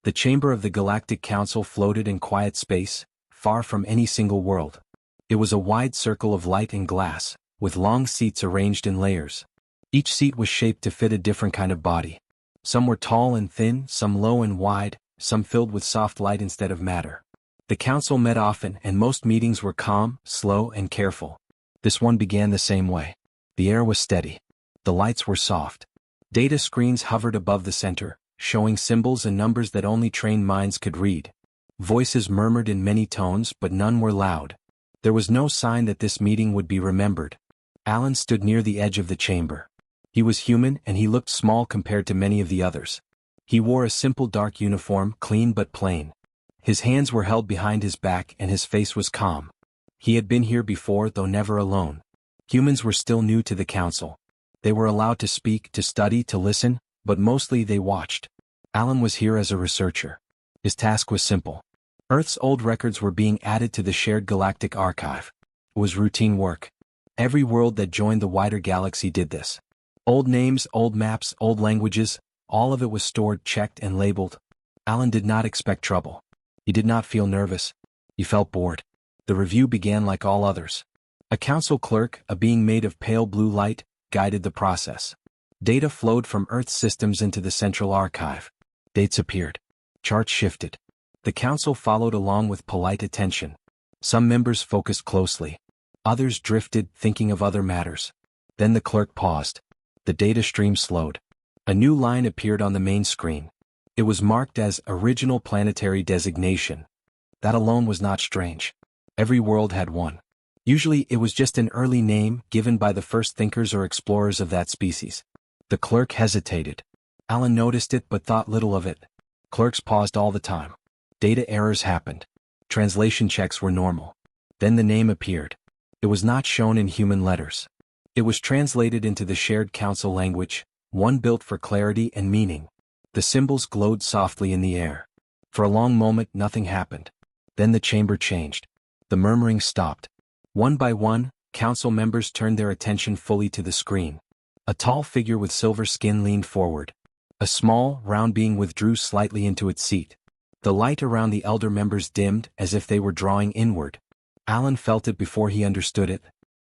The chamber of the Galactic Council floated in quiet space, far from any single world. It was a wide circle of light and glass, with long seats arranged in layers. Each seat was shaped to fit a different kind of body. Some were tall and thin, some low and wide, some filled with soft light instead of matter. The council met often, and most meetings were calm, slow, and careful. This one began the same way. The air was steady. The lights were soft. Data screens hovered above the center, showing symbols and numbers that only trained minds could read. Voices murmured in many tones, but none were loud. There was no sign that this meeting would be remembered. Alan stood near the edge of the chamber. He was human, and he looked small compared to many of the others. He wore a simple dark uniform, clean but plain. His hands were held behind his back and his face was calm. He had been here before, though never alone. Humans were still new to the council. They were allowed to speak, to study, to listen, but mostly they watched. Alan was here as a researcher. His task was simple. Earth's old records were being added to the shared galactic archive. It was routine work. Every world that joined the wider galaxy did this. Old names, old maps, old languages, all of it was stored, checked, and labeled. Alan did not expect trouble. He did not feel nervous. He felt bored. The review began like all others. A council clerk, a being made of pale blue light, guided the process. Data flowed from Earth's systems into the central archive. Dates appeared. Charts shifted. The council followed along with polite attention. Some members focused closely. Others drifted, thinking of other matters. Then the clerk paused. The data stream slowed. A new line appeared on the main screen. It was marked as Original Planetary Designation. That alone was not strange. Every world had one. Usually it was just an early name given by the first thinkers or explorers of that species. The clerk hesitated. Alan noticed it but thought little of it. Clerks paused all the time. Data errors happened. Translation checks were normal. Then the name appeared. It was not shown in human letters. It was translated into the shared council language, one built for clarity and meaning. The symbols glowed softly in the air. For a long moment nothing happened. Then the chamber changed. The murmuring stopped. One by one, council members turned their attention fully to the screen. A tall figure with silver skin leaned forward. A small, round being withdrew slightly into its seat. The light around the elder members dimmed, as if they were drawing inward. Alan felt it before he understood it.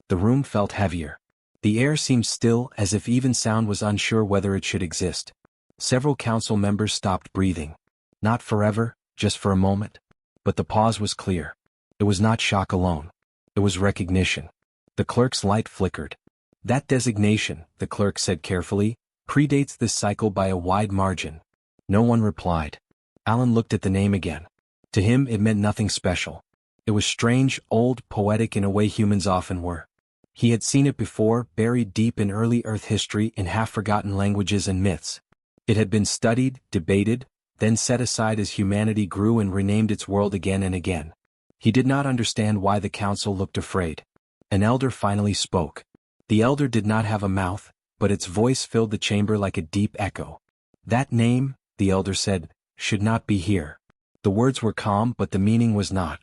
The room felt heavier. The air seemed still, as if even sound was unsure whether it should exist. Several council members stopped breathing. Not forever, just for a moment. But the pause was clear. It was not shock alone. It was recognition. The clerk's light flickered. That designation, the clerk said carefully, predates this cycle by a wide margin. No one replied. Alan looked at the name again. To him it meant nothing special. It was strange, old, poetic in a way humans often were. He had seen it before, buried deep in early Earth history in half-forgotten languages and myths. It had been studied, debated, then set aside as humanity grew and renamed its world again and again. He did not understand why the council looked afraid. An elder finally spoke. The elder did not have a mouth, but its voice filled the chamber like a deep echo. That name, the elder said, should not be here. The words were calm, but the meaning was not.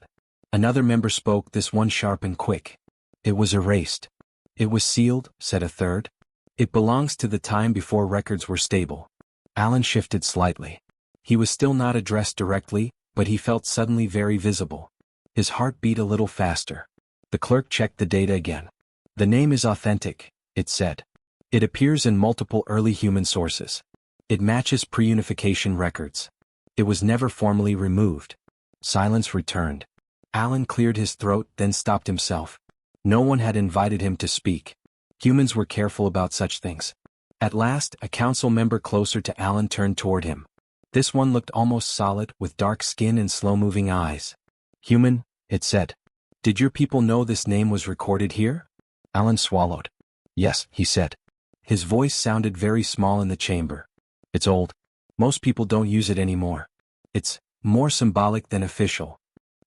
Another member spoke, this one sharp and quick. It was erased. It was sealed, said a third. It belongs to the time before records were stable. Alan shifted slightly. He was still not addressed directly, but he felt suddenly very visible. His heart beat a little faster. The clerk checked the data again. The name is authentic, it said. It appears in multiple early human sources. It matches pre-unification records. It was never formally removed. Silence returned. Alan cleared his throat, then stopped himself. No one had invited him to speak. Humans were careful about such things. At last, a council member closer to Alan turned toward him. This one looked almost solid, with dark skin and slow-moving eyes. Human, it said. Did your people know this name was recorded here? Alan swallowed. Yes, he said. His voice sounded very small in the chamber. It's old. Most people don't use it anymore. It's more symbolic than official.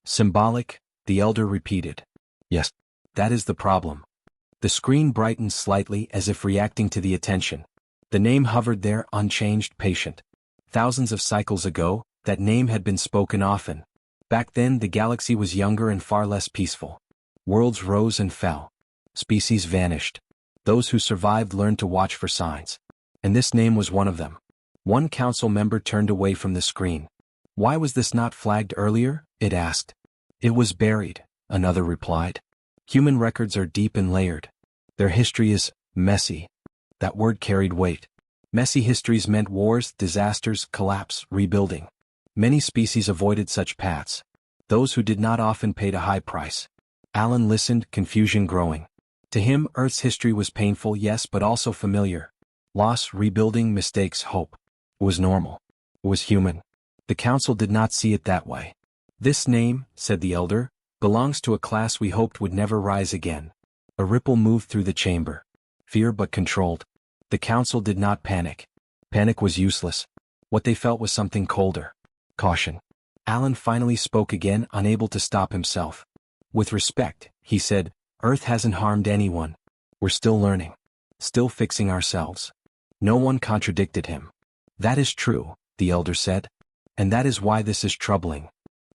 Symbolic, the elder repeated. Yes, that is the problem. The screen brightened slightly as if reacting to the attention. The name hovered there, unchanged, patient. Thousands of cycles ago, that name had been spoken often. Back then the galaxy was younger and far less peaceful. Worlds rose and fell. Species vanished. Those who survived learned to watch for signs. And this name was one of them. One council member turned away from the screen. Why was this not flagged earlier? It asked. It was buried, another replied. Human records are deep and layered. Their history is messy. That word carried weight. Messy histories meant wars, disasters, collapse, rebuilding. Many species avoided such paths. Those who did not often paid a high price. Alan listened, confusion growing. To him, Earth's history was painful, yes, but also familiar. Loss, rebuilding, mistakes, hope. It was normal. It was human. The council did not see it that way. This name, said the elder, belongs to a class we hoped would never rise again. A ripple moved through the chamber. Fear but controlled. The council did not panic. Panic was useless. What they felt was something colder. Caution. Alan finally spoke again, unable to stop himself. With respect, he said, Earth hasn't harmed anyone. We're still learning. Still fixing ourselves. No one contradicted him. That is true, the elder said. And that is why this is troubling.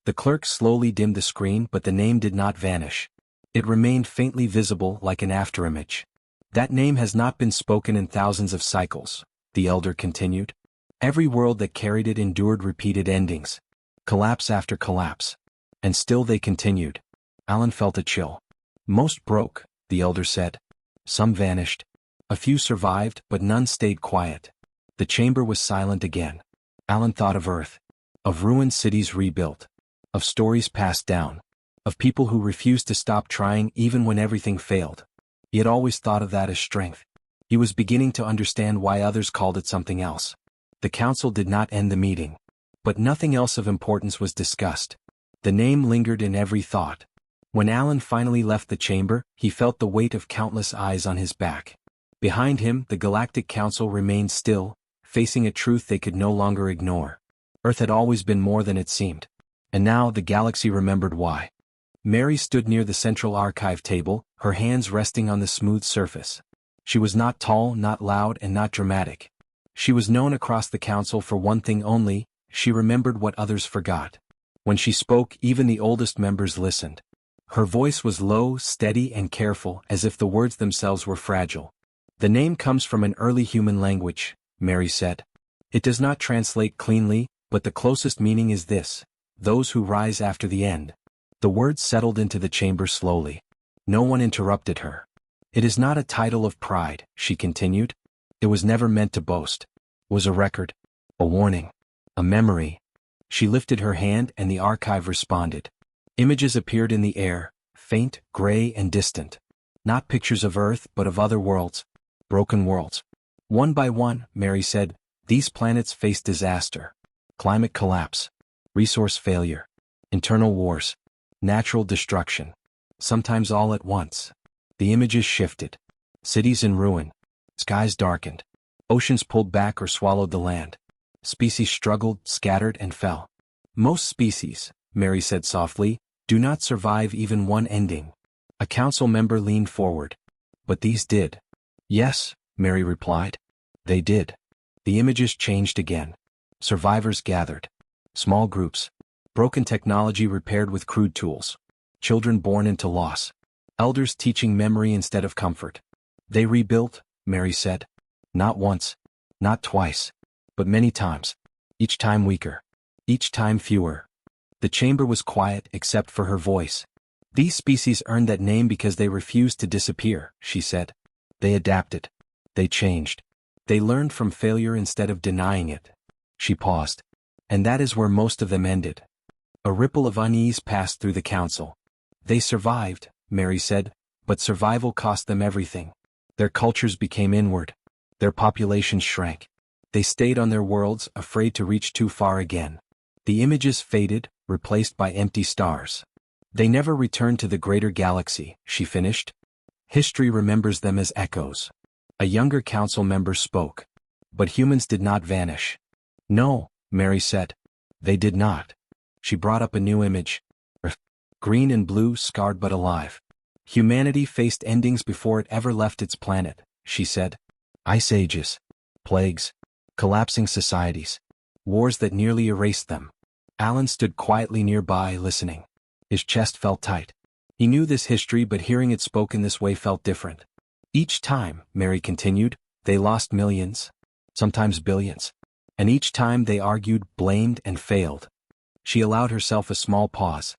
The clerk slowly dimmed the screen, but the name did not vanish. It remained faintly visible like an afterimage. That name has not been spoken in thousands of cycles, the elder continued. Every world that carried it endured repeated endings. Collapse after collapse. And still they continued. Alan felt a chill. Most broke, the elder said. Some vanished. A few survived, but none stayed quiet. The chamber was silent again. Alan thought of Earth. Of ruined cities rebuilt. Of stories passed down. Of people who refused to stop trying even when everything failed. He had always thought of that as strength. He was beginning to understand why others called it something else. The council did not end the meeting. But nothing else of importance was discussed. The name lingered in every thought. When Alan finally left the chamber, he felt the weight of countless eyes on his back. Behind him, the Galactic Council remained still, facing a truth they could no longer ignore. Earth had always been more than it seemed. And now the galaxy remembered why. Mary stood near the central archive table, her hands resting on the smooth surface. She was not tall, not loud, and not dramatic. She was known across the council for one thing only: she remembered what others forgot. When she spoke, even the oldest members listened. Her voice was low, steady, and careful, as if the words themselves were fragile. The name comes from an early human language, Mary said. It does not translate cleanly, but the closest meaning is this: those who rise after the end. The words settled into the chamber slowly. No one interrupted her. It is not a title of pride, she continued. It was never meant to boast. It was a record. A warning. A memory. She lifted her hand and the archive responded. Images appeared in the air, faint, gray, and distant. Not pictures of Earth, but of other worlds. Broken worlds. One by one, Mary said, these planets faced disaster. Climate collapse. Resource failure. Internal wars. Natural destruction. Sometimes all at once. The images shifted. Cities in ruin. Skies darkened. Oceans pulled back or swallowed the land. Species struggled, scattered, and fell. Most species, Mary said softly, do not survive even one ending. A council member leaned forward. But these did. Yes, Mary replied. They did. The images changed again. Survivors gathered. Small groups. Broken technology repaired with crude tools. Children born into loss. Elders teaching memory instead of comfort. They rebuilt, Mary said. Not once. Not twice. But many times. Each time weaker. Each time fewer. The chamber was quiet except for her voice. These species earned that name because they refused to disappear, she said. They adapted. They changed. They learned from failure instead of denying it. She paused. And that is where most of them ended. A ripple of unease passed through the council. They survived, Mary said, but survival cost them everything. Their cultures became inward. Their populations shrank. They stayed on their worlds, afraid to reach too far again. The images faded, replaced by empty stars. They never returned to the greater galaxy, she finished. History remembers them as echoes. A younger council member spoke. But humans did not vanish. No, Mary said. They did not. She brought up a new image. Earth. Green and blue, scarred but alive. Humanity faced endings before it ever left its planet, she said. Ice ages. Plagues. Collapsing societies. Wars that nearly erased them. Alan stood quietly nearby, listening. His chest felt tight. He knew this history, but hearing it spoken this way felt different. Each time, Mary continued, they lost millions. Sometimes billions. And each time they argued, blamed, and failed. She allowed herself a small pause.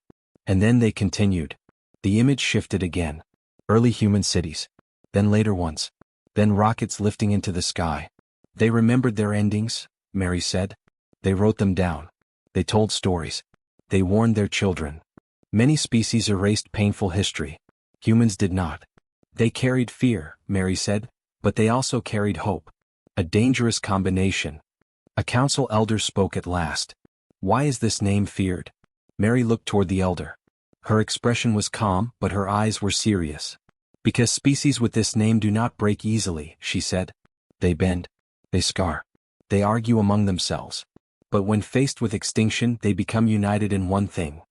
And then they continued. The image shifted again. Early human cities. Then later ones. Then rockets lifting into the sky. They remembered their endings, Mary said. They wrote them down. They told stories. They warned their children. Many species erased painful history. Humans did not. They carried fear, Mary said, but they also carried hope. A dangerous combination. A council elder spoke at last. Why is this name feared? Mary looked toward the elder. Her expression was calm, but her eyes were serious. Because species with this name do not break easily, she said. They bend. They scar. They argue among themselves. But when faced with extinction, they become united in one thing.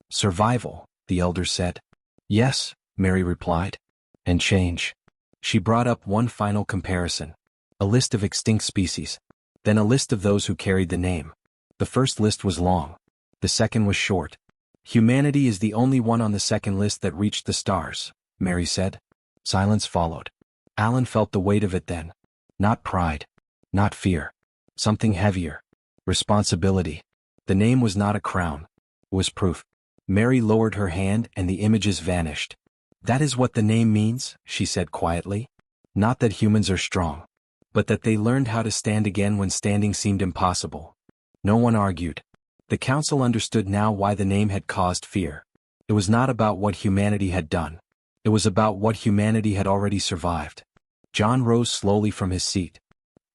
Survival, the elder said. Yes, Mary replied. And change. She brought up one final comparison. A list of extinct species. Then a list of those who carried the name. The first list was long. The second was short. Humanity is the only one on the second list that reached the stars, Mary said. Silence followed. Alan felt the weight of it then. Not pride. Not fear. Something heavier. Responsibility. The name was not a crown. It was proof. Mary lowered her hand and the images vanished. That is what the name means, she said quietly. Not that humans are strong. But that they learned how to stand again when standing seemed impossible. No one argued. The council understood now why the name had caused fear. It was not about what humanity had done. It was about what humanity had already survived. John rose slowly from his seat.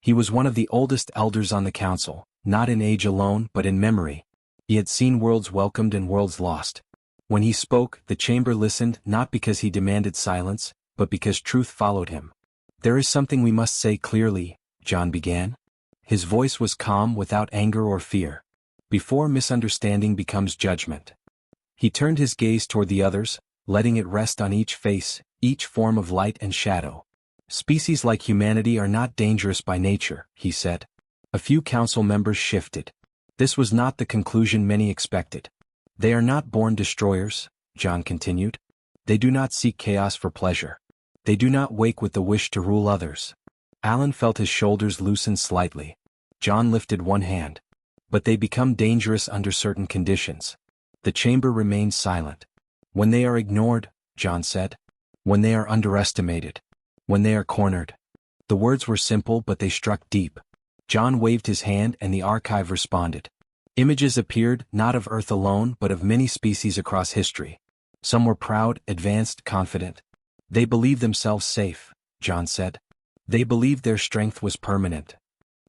He was one of the oldest elders on the council, not in age alone but in memory. He had seen worlds welcomed and worlds lost. When he spoke, the chamber listened not because he demanded silence, but because truth followed him. There is something we must say clearly, John began. His voice was calm without anger or fear. Before misunderstanding becomes judgment. He turned his gaze toward the others, letting it rest on each face, each form of light and shadow. Species like humanity are not dangerous by nature, he said. A few council members shifted. This was not the conclusion many expected. They are not born destroyers, John continued. They do not seek chaos for pleasure. They do not wake with the wish to rule others. Alan felt his shoulders loosen slightly. John lifted one hand. But they become dangerous under certain conditions. The chamber remained silent. When they are ignored, John said. When they are underestimated. When they are cornered. The words were simple but they struck deep. John waved his hand and the archive responded. Images appeared, not of Earth alone but of many species across history. Some were proud, advanced, confident. They believed themselves safe, John said. They believed their strength was permanent.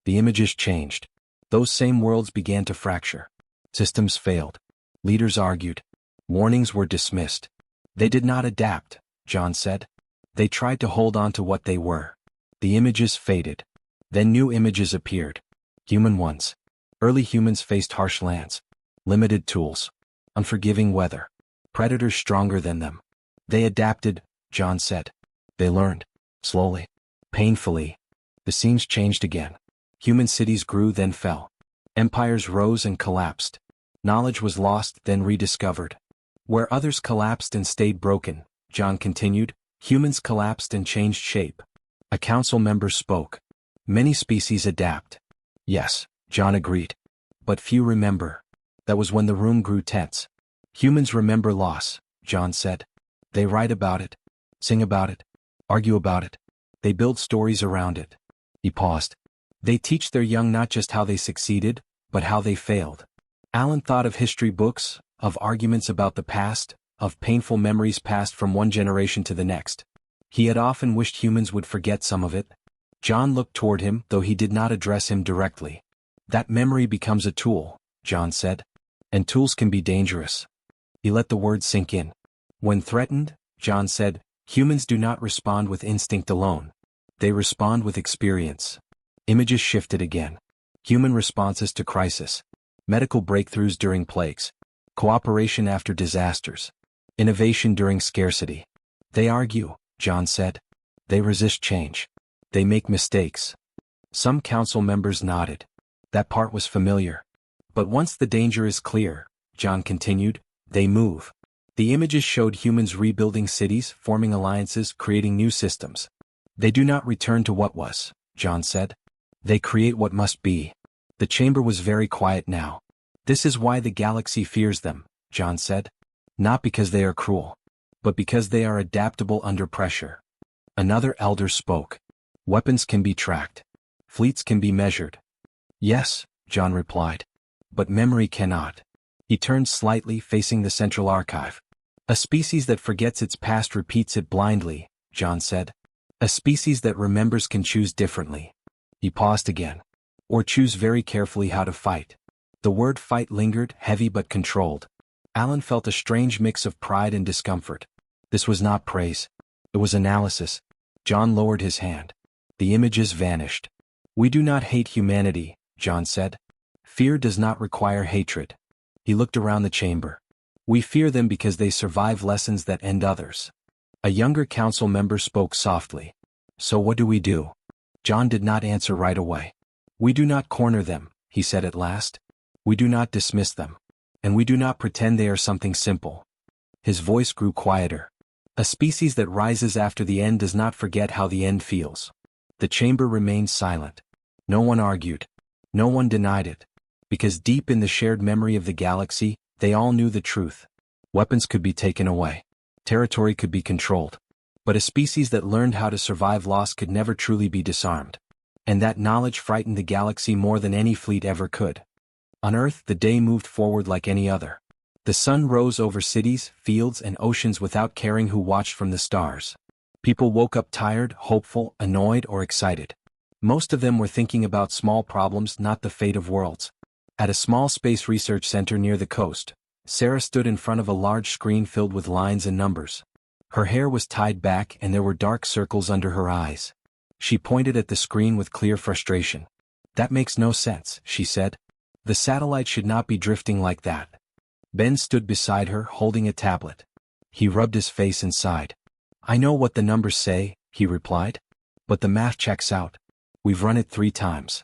The images changed. Those same worlds began to fracture. Systems failed. Leaders argued. Warnings were dismissed. They did not adapt, John said. They tried to hold on to what they were. The images faded. Then new images appeared. Human ones. Early humans faced harsh lands. Limited tools. Unforgiving weather. Predators stronger than them. They adapted, John said. They learned. Slowly. Painfully. The scenes changed again. Human cities grew then fell. Empires rose and collapsed. Knowledge was lost then rediscovered. Where others collapsed and stayed broken, John continued, humans collapsed and changed shape. A council member spoke. Many species adapt. Yes, John agreed. But few remember. That was when the room grew tense. Humans remember loss, John said. They write about it, sing about it, argue about it. They build stories around it. He paused. They teach their young not just how they succeeded, but how they failed. Alan thought of history books, of arguments about the past, of painful memories passed from one generation to the next. He had often wished humans would forget some of it. John looked toward him, though he did not address him directly. That memory becomes a tool, John said. And tools can be dangerous. He let the words sink in. When threatened, John said, humans do not respond with instinct alone. They respond with experience. Images shifted again. Human responses to crisis. Medical breakthroughs during plagues. Cooperation after disasters. Innovation during scarcity. They argue, John said. They resist change. They make mistakes. Some council members nodded. That part was familiar. But once the danger is clear, John continued, they move. The images showed humans rebuilding cities, forming alliances, creating new systems. They do not return to what was, John said. They create what must be. The chamber was very quiet now. This is why the galaxy fears them, John said. Not because they are cruel, but because they are adaptable under pressure. Another elder spoke. Weapons can be tracked. Fleets can be measured. Yes, John replied. But memory cannot. He turned slightly, facing the central archive. A species that forgets its past repeats it blindly, John said. A species that remembers can choose differently. He paused again. Or choose very carefully how to fight. The word fight lingered, heavy but controlled. Alan felt a strange mix of pride and discomfort. This was not praise. It was analysis. John lowered his hand. The images vanished. We do not hate humanity, John said. Fear does not require hatred. He looked around the chamber. We fear them because they survive lessons that end others. A younger council member spoke softly. So what do we do? John did not answer right away. We do not corner them, he said at last. We do not dismiss them. And we do not pretend they are something simple. His voice grew quieter. A species that rises after the end does not forget how the end feels. The chamber remained silent. No one argued. No one denied it. Because deep in the shared memory of the galaxy, they all knew the truth. Weapons could be taken away. Territory could be controlled. But a species that learned how to survive loss could never truly be disarmed. And that knowledge frightened the galaxy more than any fleet ever could. On Earth, the day moved forward like any other. The sun rose over cities, fields, and oceans without caring who watched from the stars. People woke up tired, hopeful, annoyed, or excited. Most of them were thinking about small problems, not the fate of worlds. At a small space research center near the coast, Sarah stood in front of a large screen filled with lines and numbers. Her hair was tied back and there were dark circles under her eyes. She pointed at the screen with clear frustration. That makes no sense, she said. The satellite should not be drifting like that. Ben stood beside her, holding a tablet. He rubbed his face and sighed. I know what the numbers say, he replied. But the math checks out. We've run it 3 times.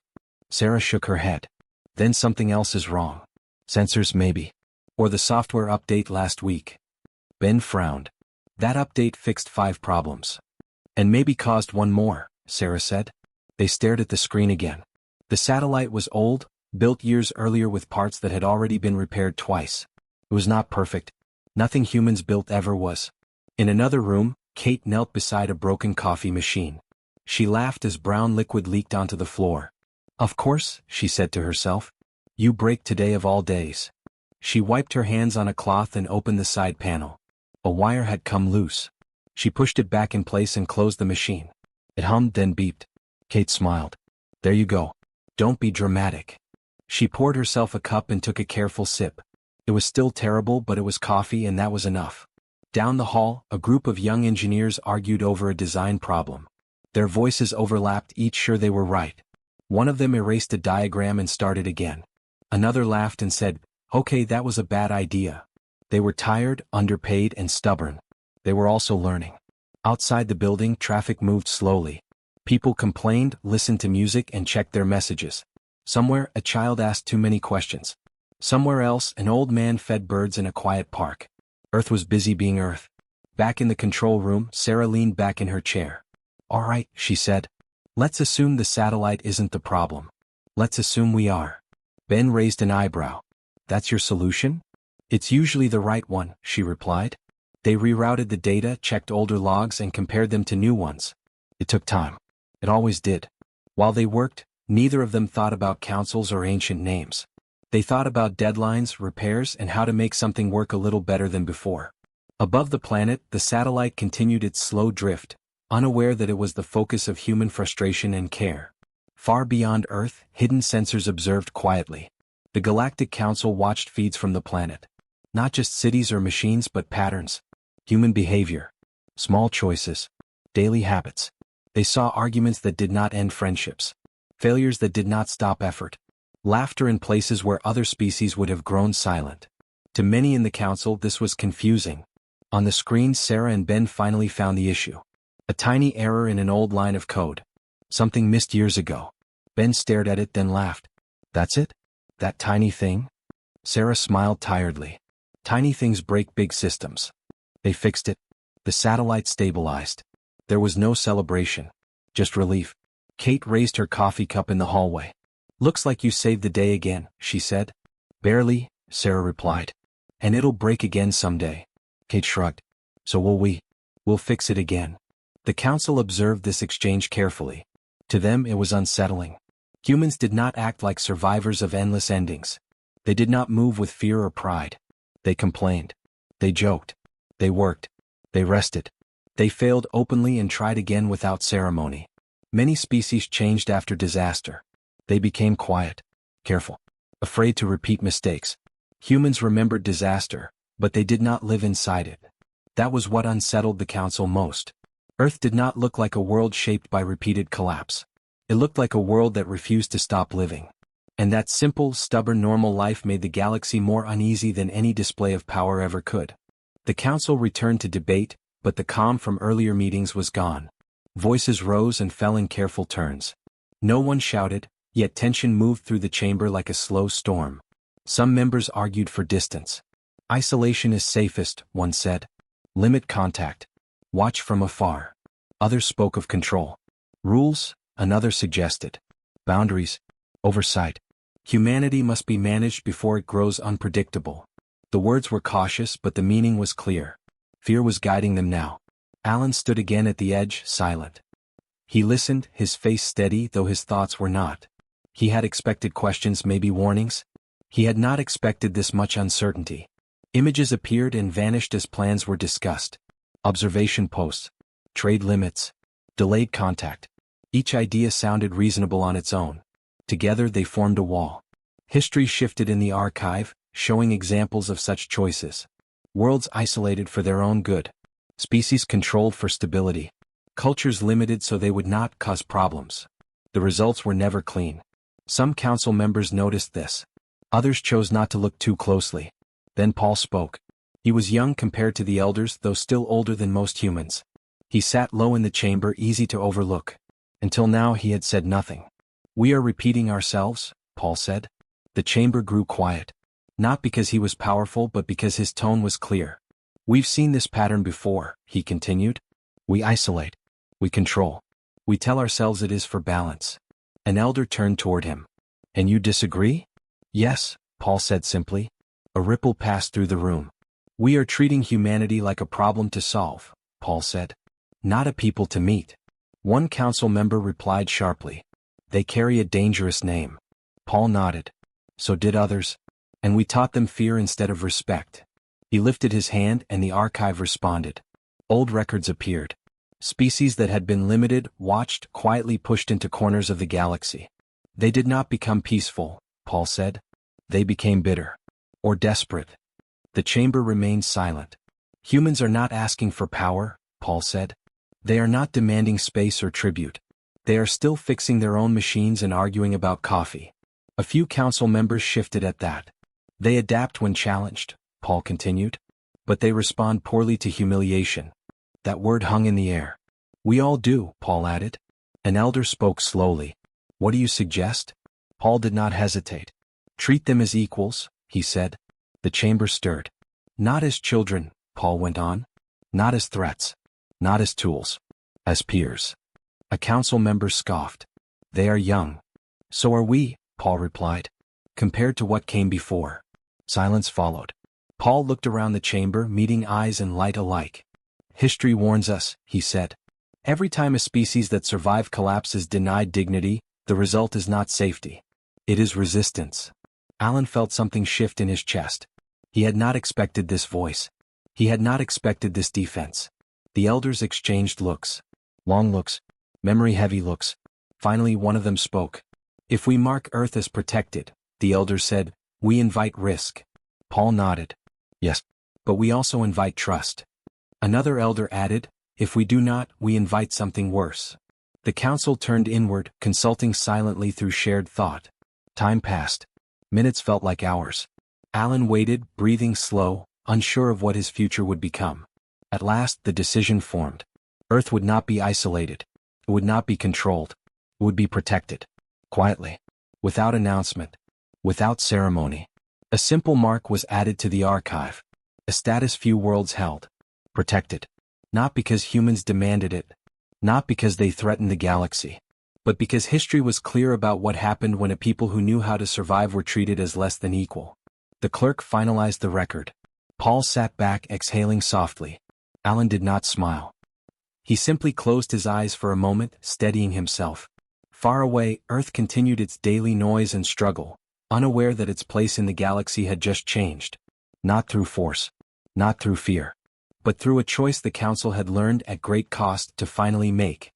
Sarah shook her head. Then something else is wrong. Sensors maybe. Or the software update last week. Ben frowned. That update fixed 5 problems. And maybe caused 1 more, Sarah said. They stared at the screen again. The satellite was old, built years earlier with parts that had already been repaired twice. It was not perfect. Nothing humans built ever was. In another room, Kate knelt beside a broken coffee machine. She laughed as brown liquid leaked onto the floor. Of course, she said to herself. You break today of all days. She wiped her hands on a cloth and opened the side panel. A wire had come loose. She pushed it back in place and closed the machine. It hummed, then beeped. Kate smiled. There you go. Don't be dramatic. She poured herself a cup and took a careful sip. It was still terrible, but it was coffee and that was enough. Down the hall, a group of young engineers argued over a design problem. Their voices overlapped, each sure they were right. One of them erased a diagram and started again. Another laughed and said, okay, that was a bad idea. They were tired, underpaid, and stubborn. They were also learning. Outside the building, traffic moved slowly. People complained, listened to music, and checked their messages. Somewhere, a child asked too many questions. Somewhere else, an old man fed birds in a quiet park. Earth was busy being Earth. Back in the control room, Sarah leaned back in her chair. All right, she said. Let's assume the satellite isn't the problem. Let's assume we are. Ben raised an eyebrow. That's your solution? It's usually the right one, she replied. They rerouted the data, checked older logs, and compared them to new ones. It took time. It always did. While they worked, neither of them thought about councils or ancient names. They thought about deadlines, repairs, and how to make something work a little better than before. Above the planet, the satellite continued its slow drift, unaware that it was the focus of human frustration and care. Far beyond Earth, hidden sensors observed quietly. The Galactic Council watched feeds from the planet. Not just cities or machines, but patterns. Human behavior. Small choices. Daily habits. They saw arguments that did not end friendships. Failures that did not stop effort. Laughter in places where other species would have grown silent. To many in the council, this was confusing. On the screen, Sarah and Ben finally found the issue. A tiny error in an old line of code. Something missed years ago. Ben stared at it, then laughed. That's it? That tiny thing? Sarah smiled tiredly. Tiny things break big systems. They fixed it. The satellite stabilized. There was no celebration. Just relief. Kate raised her coffee cup in the hallway. Looks like you saved the day again, she said. Barely, Sarah replied. And it'll break again someday. Kate shrugged. So will we. We'll fix it again. The council observed this exchange carefully. To them it was unsettling. Humans did not act like survivors of endless endings. They did not move with fear or pride. They complained. They joked. They worked. They rested. They failed openly and tried again without ceremony. Many species changed after disaster. They became quiet, careful, afraid to repeat mistakes. Humans remembered disaster, but they did not live inside it. That was what unsettled the council most. Earth did not look like a world shaped by repeated collapse. It looked like a world that refused to stop living. And that simple, stubborn normal life made the galaxy more uneasy than any display of power ever could. The council returned to debate, but the calm from earlier meetings was gone. Voices rose and fell in careful turns. No one shouted, yet tension moved through the chamber like a slow storm. Some members argued for distance. Isolation is safest, one said. Limit contact. Watch from afar. Others spoke of control. Rules, another suggested. Boundaries. Oversight. Humanity must be managed before it grows unpredictable. The words were cautious, but the meaning was clear. Fear was guiding them now. Alan stood again at the edge, silent. He listened, his face steady though his thoughts were not. He had expected questions, maybe warnings. He had not expected this much uncertainty. Images appeared and vanished as plans were discussed. Observation posts. Trade limits. Delayed contact. Each idea sounded reasonable on its own. Together they formed a wall. History shifted in the archive, showing examples of such choices. Worlds isolated for their own good. Species controlled for stability. Cultures limited so they would not cause problems. The results were never clean. Some council members noticed this. Others chose not to look too closely. Then Paul spoke. He was young compared to the elders, though still older than most humans. He sat low in the chamber, easy to overlook. Until now he had said nothing. We are repeating ourselves, Paul said. The chamber grew quiet. Not because he was powerful, but because his tone was clear. We've seen this pattern before, he continued. We isolate. We control. We tell ourselves it is for balance. An elder turned toward him. And you disagree? Yes, Paul said simply. A ripple passed through the room. We are treating humanity like a problem to solve, Paul said. Not a people to meet. One council member replied sharply. They carry a dangerous name. Paul nodded. So did others. And we taught them fear instead of respect. He lifted his hand and the archive responded. Old records appeared. Species that had been limited, watched, quietly pushed into corners of the galaxy. They did not become peaceful, Paul said. They became bitter. Or desperate. The chamber remained silent. Humans are not asking for power, Paul said. They are not demanding space or tribute. They are still fixing their own machines and arguing about coffee. A few council members shifted at that. They adapt when challenged, Paul continued. But they respond poorly to humiliation. That word hung in the air. We all do, Paul added. An elder spoke slowly. What do you suggest? Paul did not hesitate. Treat them as equals, he said. The chamber stirred. Not as children, Paul went on. Not as threats. Not as tools. As peers. A council member scoffed. They are young. So are we, Paul replied. Compared to what came before. Silence followed. Paul looked around the chamber, meeting eyes and light alike. History warns us, he said. Every time a species that survived collapse is denied dignity, the result is not safety. It is resistance. Alan felt something shift in his chest. He had not expected this voice. He had not expected this defense. The elders exchanged looks. Long looks. Memory-heavy looks. Finally one of them spoke. If we mark Earth as protected, the elders said, we invite risk. Paul nodded. Yes. But we also invite trust. Another elder added, if we do not, we invite something worse. The council turned inward, consulting silently through shared thought. Time passed. Minutes felt like hours. Alan waited, breathing slow, unsure of what his future would become. At last the decision formed. Earth would not be isolated. It would not be controlled. It would be protected. Quietly. Without announcement. Without ceremony. A simple mark was added to the archive. A status few worlds held. Protected. Not because humans demanded it. Not because they threatened the galaxy. But because history was clear about what happened when a people who knew how to survive were treated as less than equal. The clerk finalized the record. Paul sat back, exhaling softly. Alan did not smile. He simply closed his eyes for a moment, steadying himself. Far away, Earth continued its daily noise and struggle, unaware that its place in the galaxy had just changed. Not through force. Not through fear. But through a choice the Council had learned at great cost to finally make.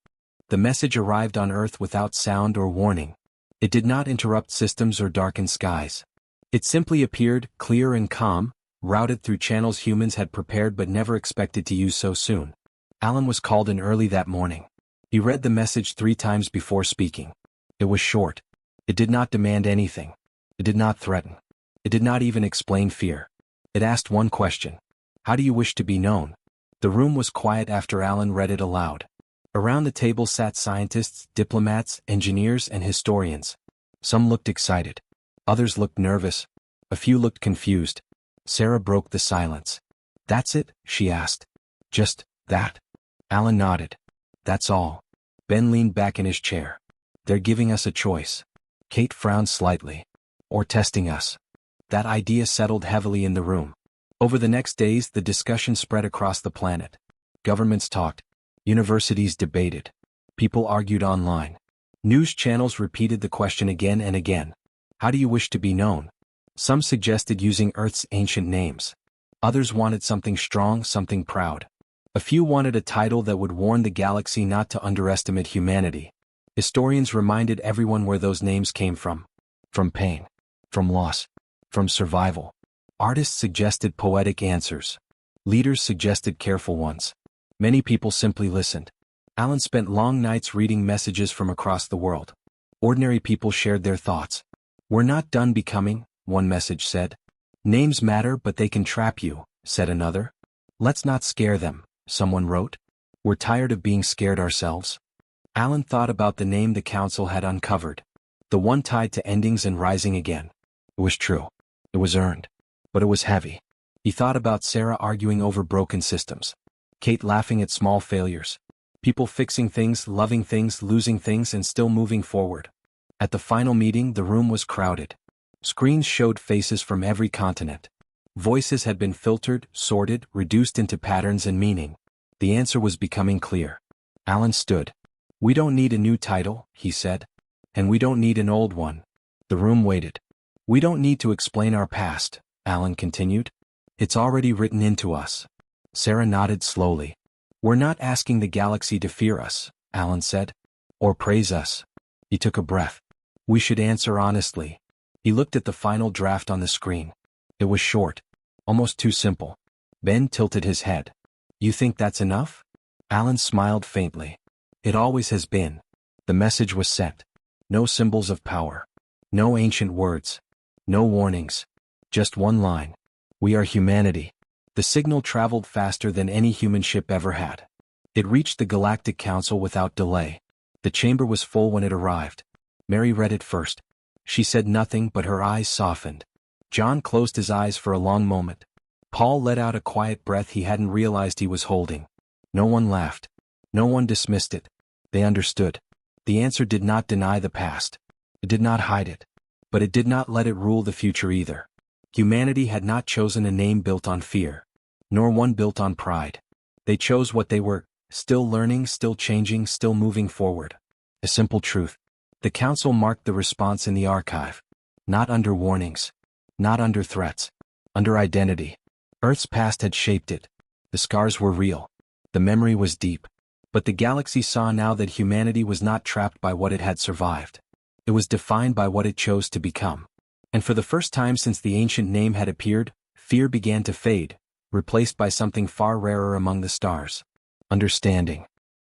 The message arrived on Earth without sound or warning. It did not interrupt systems or darken skies. It simply appeared, clear and calm, routed through channels humans had prepared but never expected to use so soon. Alan was called in early that morning. He read the message 3 times before speaking. It was short. It did not demand anything. It did not threaten. It did not even explain fear. It asked one question. How do you wish to be known? The room was quiet after Alan read it aloud. Around the table sat scientists, diplomats, engineers, and historians. Some looked excited. Others looked nervous. A few looked confused. Sarah broke the silence. That's it? She asked. Just that? Alan nodded. That's all. Ben leaned back in his chair. They're giving us a choice. Kate frowned slightly. Or testing us. That idea settled heavily in the room. Over the next days, the discussion spread across the planet. Governments talked. Universities debated. People argued online. News channels repeated the question again and again. How do you wish to be known? Some suggested using Earth's ancient names. Others wanted something strong, something proud. A few wanted a title that would warn the galaxy not to underestimate humanity. Historians reminded everyone where those names came from. From pain. From loss. From survival. Artists suggested poetic answers. Leaders suggested careful ones. Many people simply listened. Alan spent long nights reading messages from across the world. Ordinary people shared their thoughts. We're not done becoming, one message said. Names matter, but they can trap you, said another. Let's not scare them, someone wrote. We're tired of being scared ourselves. Alan thought about the name the Council had uncovered. The one tied to endings and rising again. It was true. It was earned. But it was heavy. He thought about Sarah arguing over broken systems. Kate laughing at small failures. People fixing things, loving things, losing things, and still moving forward. At the final meeting, the room was crowded. Screens showed faces from every continent. Voices had been filtered, sorted, reduced into patterns and meaning. The answer was becoming clear. Alan stood. We don't need a new title, he said. And we don't need an old one. The room waited. We don't need to explain our past, Alan continued. It's already written into us. Sarah nodded slowly. We're not asking the galaxy to fear us, Alan said. Or praise us. He took a breath. We should answer honestly. He looked at the final draft on the screen. It was short. Almost too simple. Ben tilted his head. You think that's enough? Alan smiled faintly. It always has been. The message was set. No symbols of power. No ancient words. No warnings. Just one line. We are humanity. The signal traveled faster than any human ship ever had. It reached the Galactic Council without delay. The chamber was full when it arrived. Mary read it first. She said nothing, but her eyes softened. John closed his eyes for a long moment. Paul let out a quiet breath he hadn't realized he was holding. No one laughed. No one dismissed it. They understood. The answer did not deny the past. It did not hide it. But it did not let it rule the future either. Humanity had not chosen a name built on fear, nor one built on pride. They chose what they were, still learning, still changing, still moving forward. A simple truth. The Council marked the response in the archive. Not under warnings. Not under threats. Under identity. Earth's past had shaped it. The scars were real. The memory was deep. But the galaxy saw now that humanity was not trapped by what it had survived. It was defined by what it chose to become. And for the first time since the ancient name had appeared, fear began to fade, replaced by something far rarer among the stars. Understanding.